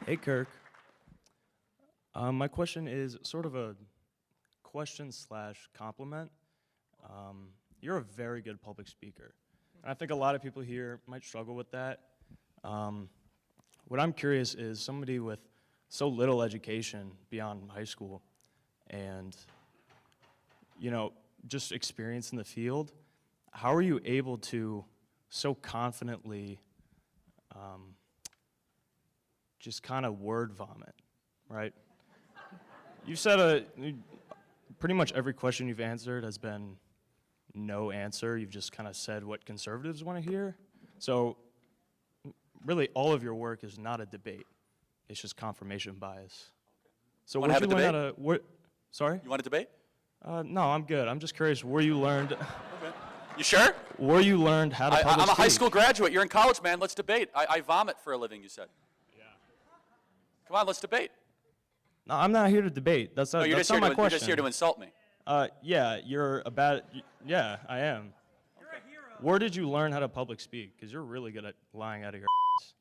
Hey, Kirk. My question is sort of a question slash compliment. You're a very good public speaker. And I think a lot of people here might struggle with that. What I'm curious is somebody with so little education beyond high school and, you know, just experience in the field, how are you able to so confidently just kind of word vomit, right? You've said pretty much every question you've answered has been no answer. You've just kind of said what conservatives want to hear. So really all of your work is not a debate. It's just confirmation bias. So want to have a debate? Sorry? You want a debate? No, I'm good. I'm just curious where you learned. Okay. You sure? Where you learned how to public I'm a high speak. school graduate. You're in college, man. Let's debate. I vomit for a living, you said. Yeah. Come on, let's debate. No, I'm not here to debate. That's not, no, that's not my question. You're just here to insult me. Yeah, you're a bad. Yeah, I am. You're a hero. Where did you learn how to public speak? Because you're really good at lying out of your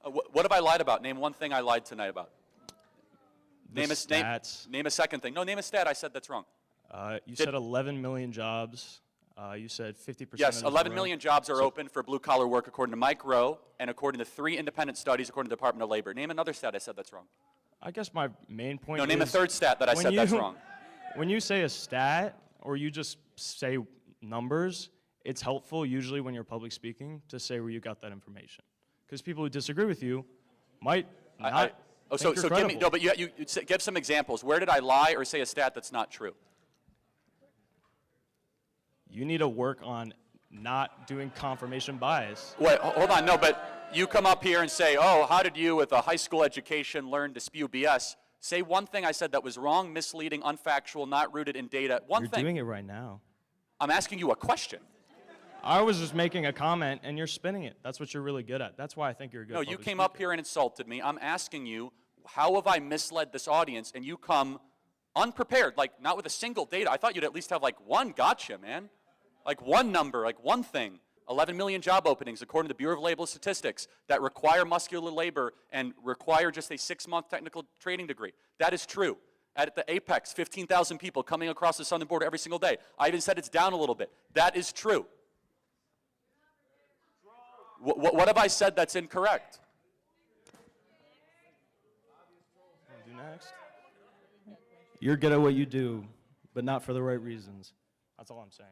ass. What have I lied about? Name one thing I lied tonight about. Name stats. Name a second thing. No, name a stat. I said that's wrong. You said 11 million jobs. You said 50%. Yes, 11 million jobs are open for blue-collar work according to Mike Rowe and according to 3 independent studies according to the Department of Labor. Name another stat I said that's wrong. I guess my main point No, is... name a third stat that I said that's wrong. When you say a stat or you just say numbers, it's helpful usually when you're public speaking to say where you got that information. Because people who disagree with you might not so think you're give me, credible. no, but you give some examples. Where did I lie or say a stat that's not true? You need to work on not doing confirmation bias. Wait, hold on, no, but you come up here and say, oh, how did you with a high school education learn to spew BS? Say one thing I said that was wrong, misleading, unfactual, not rooted in data. One thing. You're doing it right now. I'm asking you a question. I was just making a comment and you're spinning it. That's what you're really good at. That's why I think you're a good No, public you came speaker. up here and insulted me. I'm asking you, how have I misled this audience? And you come unprepared, like not with a single data. I thought you'd at least have like one gotcha, man. Like one number, like one thing. 11 million job openings according to the Bureau of Labor Statistics that require muscular labor and require just a 6-month technical training degree. That is true. At the apex, 15,000 people coming across the southern border every single day. I even said it's down a little bit. That is true. What have I said that's incorrect? Do next. You're good at what you do, but not for the right reasons. That's all I'm saying.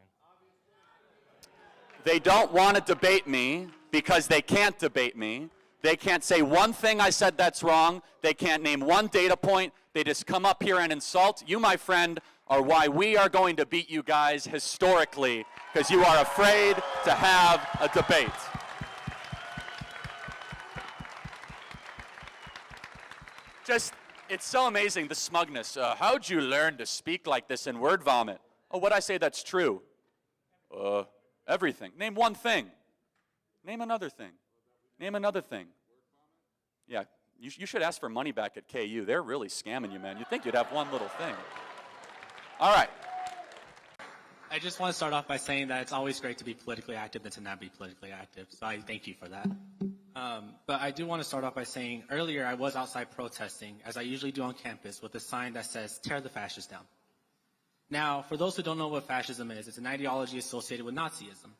They don't want to debate me because they can't debate me. They can't say one thing I said that's wrong. They can't name one data point. They just come up here and insult. You, my friend, are why we are going to beat you guys historically, because you are afraid to have a debate. It's so amazing, the smugness. How'd you learn to speak like this in word vomit? Oh, what'd I say that's true? Everything. Name one thing. Name another thing. Name another thing. Yeah, you should ask for money back at KU. They're really scamming you, man. You'd think you'd have one little thing. All right. I just want to start off by saying that it's always great to be politically active than to not be politically active. So I thank you for that. But I do want to start off by saying earlier I was outside protesting, as I usually do on campus, with a sign that says, "Tear the fascists down." Now, for those who don't know what fascism is, it's an ideology associated with Nazism.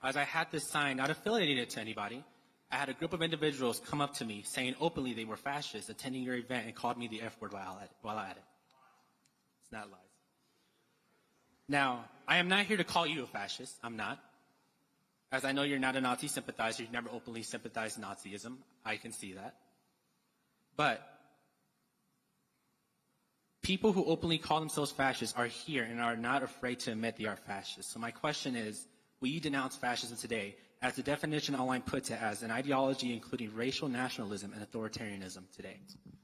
As I had this sign, not affiliating it to anybody, I had a group of individuals come up to me saying openly they were fascists attending your event and called me the F word while at it. It's not lies. Now, I am not here to call you a fascist. I'm not. As I know you're not a Nazi sympathizer, you've never openly sympathized Nazism. I can see that. But people who openly call themselves fascists are here and are not afraid to admit they are fascists. So my question is, will you denounce fascism today, as the definition online puts it, as an ideology including racial nationalism and authoritarianism today?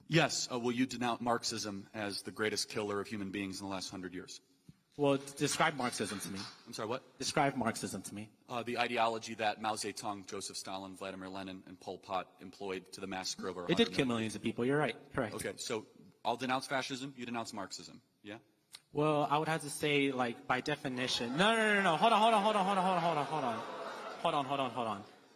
Yes. Will you denounce Marxism as the greatest killer of human beings in the last 100 years? Well, describe Marxism to me. I'm sorry, what? Describe Marxism to me. The ideology that Mao Zedong, Joseph Stalin, Vladimir Lenin, and Pol Pot employed to the massacre of our It did kill millions of people. You're right. Correct. Okay, so I'll denounce fascism. You denounce Marxism. Yeah? Well, I would have to say, like, by definition. No. Hold on.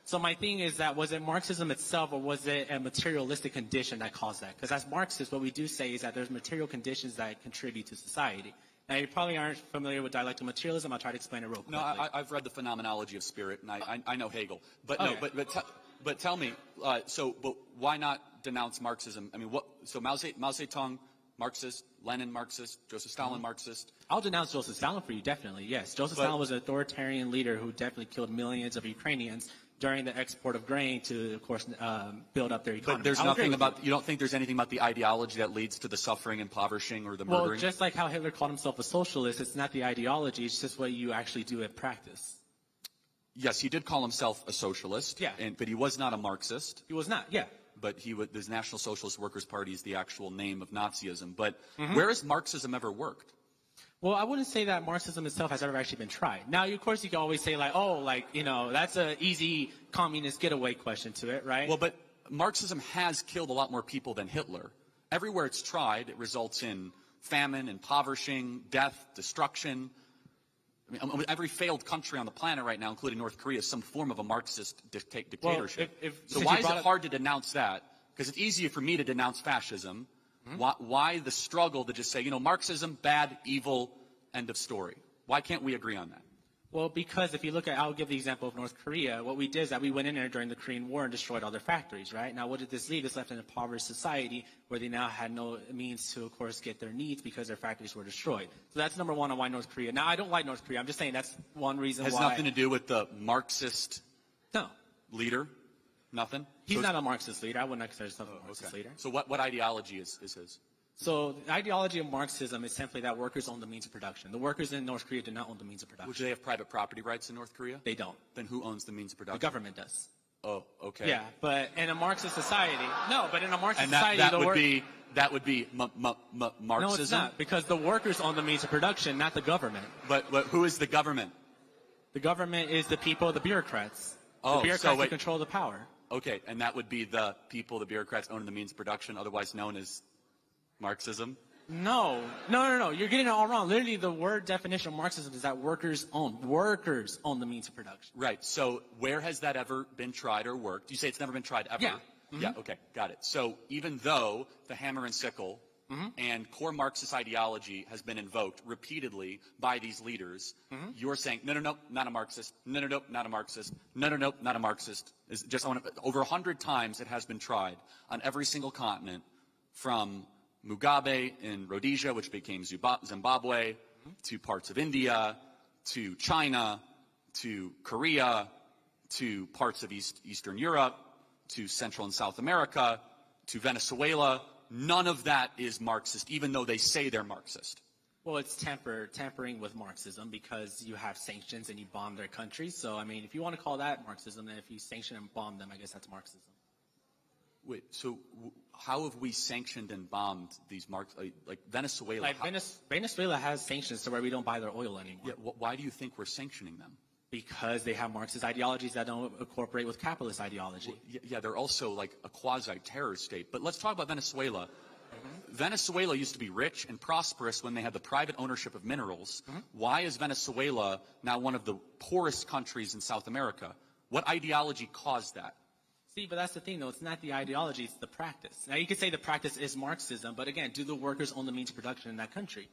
So my thing is that, was it Marxism itself, or was it a materialistic condition that caused that? Because as Marxists, what we do say is that there's material conditions that contribute to society. Now, you probably aren't familiar with dialectical materialism. I'll try to explain it real quickly. No, I've read the Phenomenology of Spirit, and I know Hegel. But Okay. no, but tell me, but why not denounce Marxism? I mean, so Mao Zedong, Marxist, Lenin, Marxist, Joseph Stalin, Marxist. I'll denounce Joseph Stalin for you, definitely, yes. Joseph Stalin was an authoritarian leader who definitely killed millions of Ukrainians during the export of grain to, of course, build up their economy. But there's I'll agree nothing with about, you don't think there's anything about the ideology that leads to the suffering, impoverishing, or the murdering? Well, just like how Hitler called himself a socialist, it's not the ideology, it's just what you actually do in practice. Yes, he did call himself a socialist. Yeah. But he was not a Marxist. He was not, yeah. But his National Socialist Workers' Party is the actual name of Nazism. But Mm-hmm. where has Marxism ever worked? Well, I wouldn't say that Marxism itself has ever actually been tried. Now, of course, you can always say, like, oh, like, you know, that's an easy communist getaway question to it, right? Well, but Marxism has killed a lot more people than Hitler. Everywhere it's tried, it results in famine, impoverishing, death, destruction. I mean, every failed country on the planet right now, including North Korea, is some form of a Marxist dictatorship. So why is it hard to denounce that? Because it's easier for me to denounce fascism. Why the struggle to just say, you know, Marxism, bad, evil, end of story? Why can't we agree on that? Well, because if you look at, I'll give the example of North Korea. What we did is that we went in there during the Korean War and destroyed all their factories, right? Now, what did this leave? This left an impoverished society where they now had no means to, of course, get their needs because their factories were destroyed. So that's number one on why North Korea. Now, I don't like North Korea. I'm just saying that's one reason Has why. nothing to do with the Marxist No. leader? Nothing? He's So not a Marxist leader. I wouldn't consider himself a Marxist leader. So what ideology is his? So the ideology of Marxism is simply that workers own the means of production. The workers in North Korea do not own the means of production. Would they have private property rights in North Korea? They don't. Then who owns the means of The production? government does. Oh, okay. Yeah, but in a Marxist society, no, but in a Marxist And society, that would be Marxism? No, it's not, because the workers own the means of production, not the government. But who is the government? The government is the people, the bureaucrats. Oh, the bureaucrats so who wait. control the power. Okay, and that would be the people, the bureaucrats owning the means of production, otherwise known as Marxism? No. You're getting it all wrong. Literally, the word definition of Marxism is that workers own the means of production. Right. So where has that ever been tried or worked? You say it's never been tried ever? Yeah. Mm-hmm. Yeah, okay, got it. So even though the hammer and sickle Mm-hmm. and core Marxist ideology has been invoked repeatedly by these leaders, Mm-hmm. you're saying, no, not a Marxist. No, not a Marxist. No, not a Marxist. Over 100 times it has been tried on every single continent, from Mugabe in Rhodesia, which became Zimbabwe, to parts of India, to China, to Korea, to parts of Eastern Europe, to Central and South America, to Venezuela. None of that is Marxist, even though they say they're Marxist. Well, it's tampering with Marxism because you have sanctions and you bomb their countries. So, I mean, if you want to call that Marxism, then if you sanction and bomb them, I guess that's Marxism. Wait, so how have we sanctioned and bombed these like Venezuela? Like Venezuela has sanctions to where we don't buy their oil anymore. Yeah, why do you think we're sanctioning them? Because they have Marxist ideologies that don't incorporate with capitalist ideology. Yeah, they're also like a quasi-terror state. But let's talk about Venezuela. Venezuela used to be rich and prosperous when they had the private ownership of minerals. Why is Venezuela now one of the poorest countries in South America? What ideology caused that? See, but that's the thing, though. It's not the ideology, it's the practice. Now, you could say the practice is Marxism, but again, do the workers own the means of production in that country?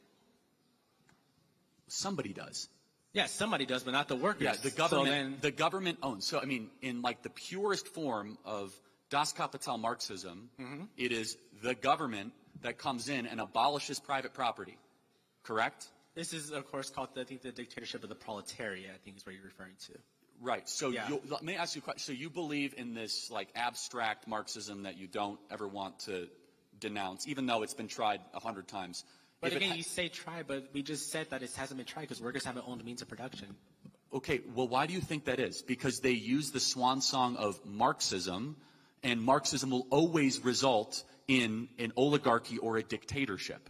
Somebody does. Yes, somebody does, but not the workers. Yeah, the government owns. So, I mean, in like the purest form of Das Kapital Marxism, it is the government that comes in and abolishes private property. Correct? This is, of course, called, I think, the dictatorship of the proletariat, I think is what you're referring to. Right. So Yeah. let me ask you a question. So you believe in this like abstract Marxism that you don't ever want to denounce, even though it's been tried 100 times. But again, you say try, but we just said that it hasn't been tried because workers haven't owned the means of production. Okay, well, why do you think that is? Because they use the swan song of Marxism, and Marxism will always result in an oligarchy or a dictatorship.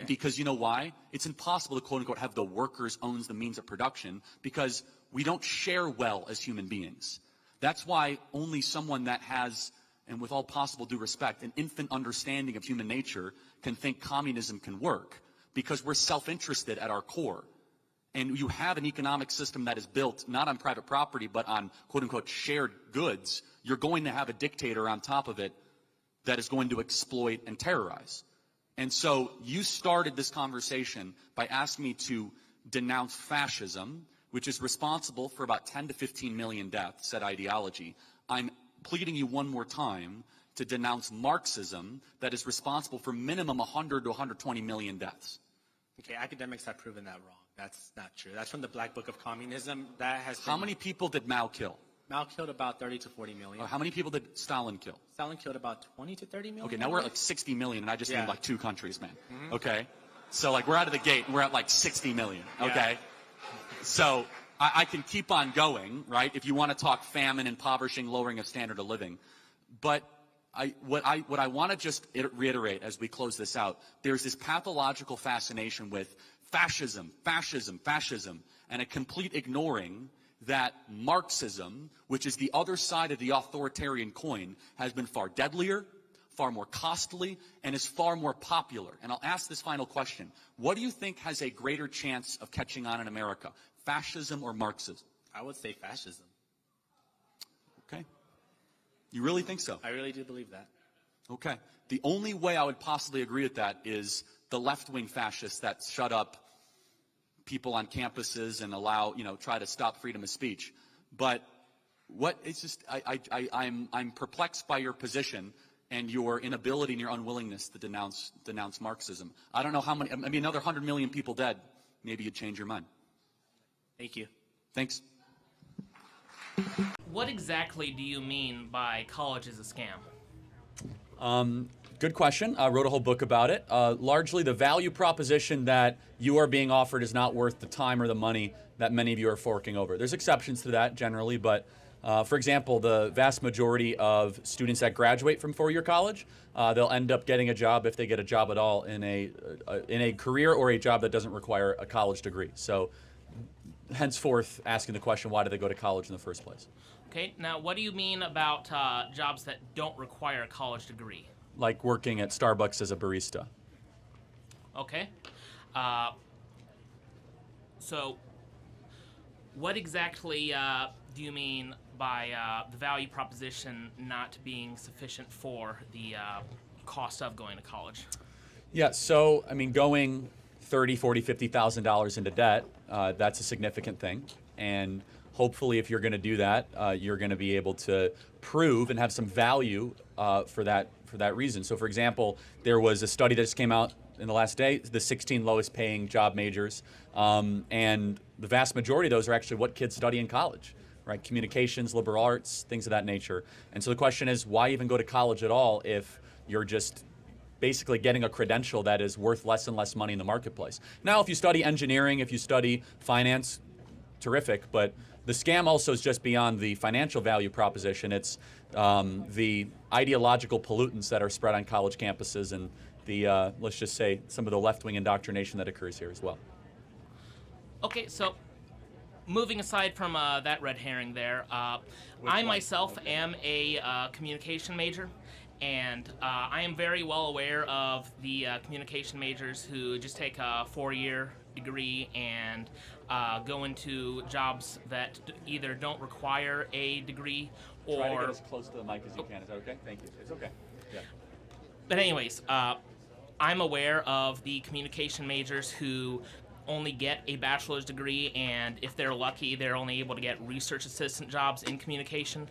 Okay. Because you know why? It's impossible to, quote-unquote, have the workers owns the means of production because we don't share well as human beings. That's why only someone that has, and with all possible due respect, an infant understanding of human nature can think communism can work, because we're self-interested at our core. and you have an economic system that is built not on private property but on quote-unquote shared goods, you're going to have a dictator on top of it that is going to exploit and terrorize. And so you started this conversation by asking me to denounce fascism, which is responsible for about 10 to 15 million deaths, said ideology. I'm pleading you one more time to denounce Marxism, that is responsible for minimum 100 to 120 million deaths. Okay, academics have proven that wrong. That's not true. That's from the Black Book of Communism. That has How many people did Mao kill? Mao killed about 30 to 40 million. How many people did Stalin kill? Stalin killed about 20 to 30 million. Okay, now we're at like 60 million, and I just named like 2 countries, man. Mm-hmm. Okay? So like we're out of the gate, and we're at like 60 million, okay? Yeah. So I can keep on going, right, if you want to talk famine, impoverishing, lowering of standard of living. But what I want to just reiterate as we close this out, there's this pathological fascination with fascism, fascism, fascism, and a complete ignoring that Marxism, which is the other side of the authoritarian coin, has been far deadlier, far more costly, and is far more popular. And I'll ask this final question. What do you think has a greater chance of catching on in America, fascism or Marxism? I would say fascism. Okay. You really think so? I really do believe that. Okay. The only way I would possibly agree with that is the left-wing fascists that shut up people on campuses and allow, try to stop freedom of speech. But it's just, I'm perplexed by your position and your inability and your unwillingness to denounce Marxism. I don't know how many, another 100 million people dead, maybe you'd change your mind. Thank you. Thanks. What exactly do you mean by college is a scam? Good question. I wrote a whole book about it. Largely the value proposition that you are being offered is not worth the time or the money that many of you are forking over. There's exceptions to that generally, but for example, the vast majority of students that graduate from four-year college, they'll end up getting a job, if they get a job at all, in a career or a job that doesn't require a college degree. So henceforth, asking the question, why do they go to college in the first place? Okay, now what do you mean about jobs that don't require a college degree? Like working at Starbucks as a barista. Okay. So what exactly do you mean by the value proposition not being sufficient for the cost of going to college? Yeah, so, going $30,000, $40,000, $50,000 into debt, that's a significant thing. And hopefully if you're going to do that, you're going to be able to prove and have some value for that reason. So for example, there was a study that just came out in the last day, the 16 lowest paying job majors, and the vast majority of those are actually what kids study in college, right? Communications, liberal arts, things of that nature. And so the question is, why even go to college at all if you're just basically getting a credential that is worth less and less money in the marketplace? Now, if you study engineering, if you study finance, terrific, but the scam also is just beyond the financial value proposition. It's the ideological pollutants that are spread on college campuses and the, let's just say, some of the left-wing indoctrination that occurs here as well. Okay, so moving aside from that red herring there, I myself am a communication major, and I am very well aware of the communication majors who just take a 4-year degree and go into jobs that either don't require a degree or... Try to get as close to the mic as you can. Is that okay? Thank you. It's okay. Yeah. But anyways, I'm aware of the communication majors who only get a bachelor's degree, and if they're lucky, they're only able to get research assistant jobs in communication,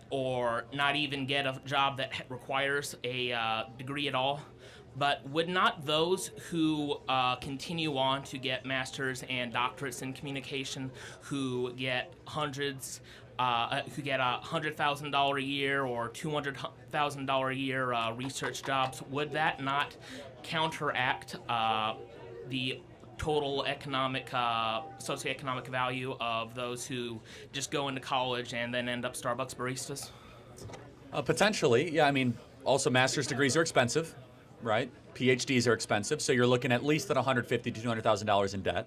or not even get a job that requires a degree at all. But would not those who continue on to get masters and doctorates in communication, who get hundreds, who get $100,000 a year or $200,000 a year research jobs, would that not counteract the total economic, socioeconomic value of those who just go into college and then end up Starbucks baristas? Potentially, yeah. Also master's degrees are expensive, right? PhDs are expensive, so you're looking at least at $150,000 to $200,000 in debt,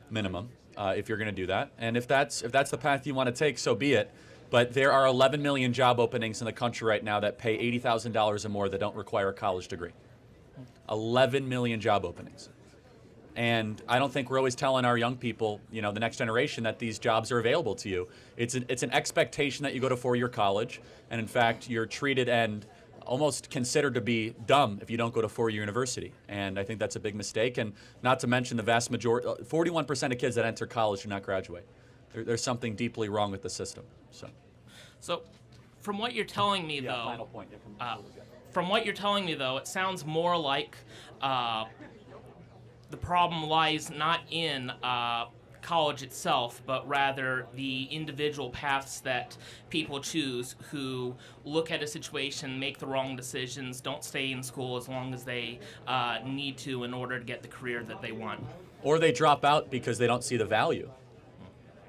minimum, if you're going to do that. And if that's the path you want to take, so be it. But there are 11 million job openings in the country right now that pay $80,000 or more that don't require a college degree. 11 million job openings. And I don't think we're always telling our young people, the next generation, that these jobs are available to you. It's an expectation that you go to four-year college, and in fact, you're treated and almost considered to be dumb if you don't go to four-year university. And I think that's a big mistake. And not to mention the vast majority, 41% of kids that enter college do not graduate. There's something deeply wrong with the system. So, from what you're telling me, though, final point. from what you're telling me, though, it sounds more like the problem lies not in college itself, but rather the individual paths that people choose who look at a situation, make the wrong decisions, don't stay in school as long as they need to in order to get the career that they want. Or they drop out because they don't see the value.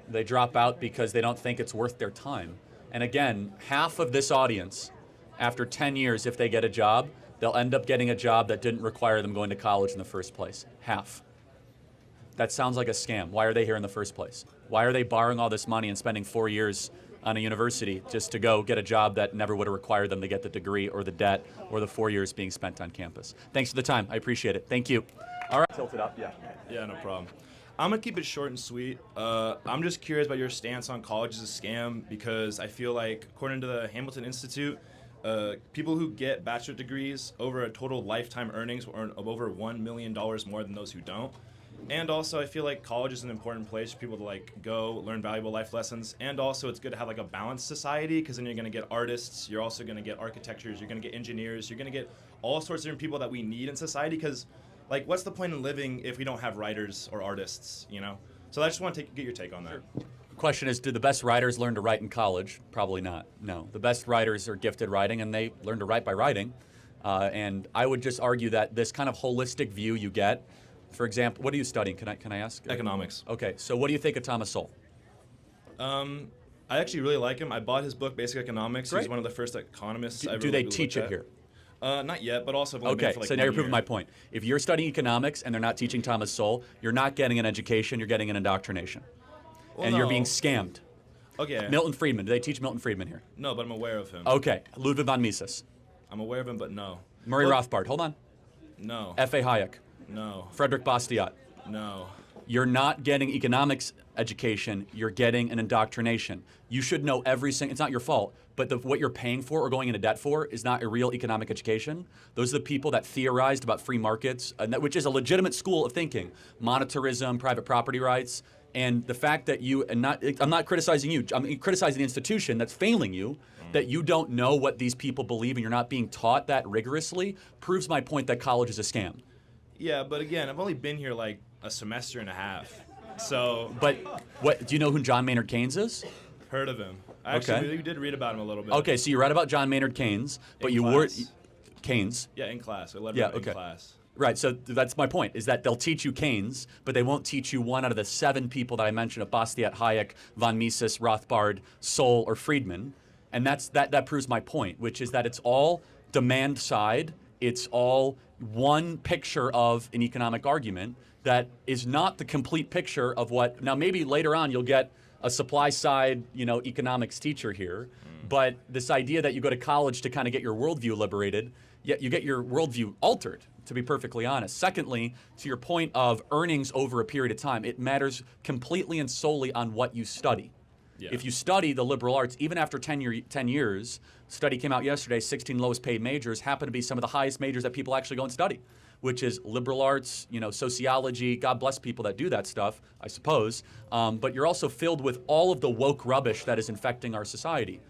They drop out because they don't think it's worth their time. And again, half of this audience, after 10 years, if they get a job, they'll end up getting a job that didn't require them going to college in the first place. Half. That sounds like a scam. Why are they here in the first place? Why are they borrowing all this money and spending 4 years on a university just to go get a job that never would have required them to get the degree or the debt or the 4 years being spent on campus? Thanks for the time. I appreciate it. Thank you. All right. Tilt it up. Yeah. Yeah, no problem. I'm going to keep it short and sweet. I'm just curious about your stance on college as a scam, because I feel like, according to the Hamilton Institute, people who get bachelor degrees over a total lifetime earnings will earn over $1 million more than those who don't. And also, I feel like college is an important place for people to go learn valuable life lessons. And also, it's good to have a balanced society, because then you're going to get artists, you're also going to get architectures, you're going to get engineers, you're going to get all sorts of different people that we need in society. Because what's the point in living if we don't have writers or artists? So I just want to get your take on that. The question is, did the best writers learn to write in college? Probably not. No. The best writers are gifted writing, and they learn to write by writing. And I would just argue that this kind of holistic view you get. For example, what are you studying? Can I ask? Economics. Okay, so what do you think of Thomas Sowell? I actually really like him. I bought his book, Basic Economics. Great. He's one of the first economists I ever Do they really teach looked it at. here? Not yet, but also I've only been Okay, for so now you're 1 proving year. my point. If you're studying economics and they're not teaching Thomas Sowell, you're not getting an education, you're getting an indoctrination. Well, And you're no. being scammed. Okay. Milton Friedman, do they teach Milton Friedman here? No, but I'm aware of him. Okay, Ludwig von Mises, I'm aware of him, but no. Murray Well, Rothbard, hold on. No. F.A. Hayek, No. Frederick Bastiat. No. You're not getting economics education, you're getting an indoctrination. You should know every single, it's not your fault, but what you're paying for or going into debt for is not a real economic education. Those are the people that theorized about free markets, which is a legitimate school of thinking. Monetarism, private property rights, and the fact that I'm not criticizing you, I'm criticizing the institution that's failing you, that you don't know what these people believe and you're not being taught that rigorously, proves my point that college is a scam. Yeah, but again, I've only been here a semester and a half. So. But do you know who John Maynard Keynes is? Heard of him. Actually, we did read about him a little bit. Okay, so you read about John Maynard Keynes, but In you class. were Keynes. Yeah, in class. I read Yeah, about it okay. in class. Right, so that's my point, is that they'll teach you Keynes, but they won't teach you one out of the 7 people that I mentioned, Bastiat, Hayek, von Mises, Rothbard, Sowell, or Friedman. And that proves my point, which is that it's all demand side, it's all one picture of an economic argument that is not the complete picture of what, now maybe later on you'll get a supply side, economics teacher here, but this idea that you go to college to kind of get your worldview liberated, yet you get your worldview altered, to be perfectly honest. Secondly, to your point of earnings over a period of time, it matters completely and solely on what you study. Yeah. If you study the liberal arts, even after 10 years, study came out yesterday, 16 lowest paid majors happen to be some of the highest majors that people actually go and study, which is liberal arts, sociology. God bless people that do that stuff, I suppose. But you're also filled with all of the woke rubbish that is infecting our society.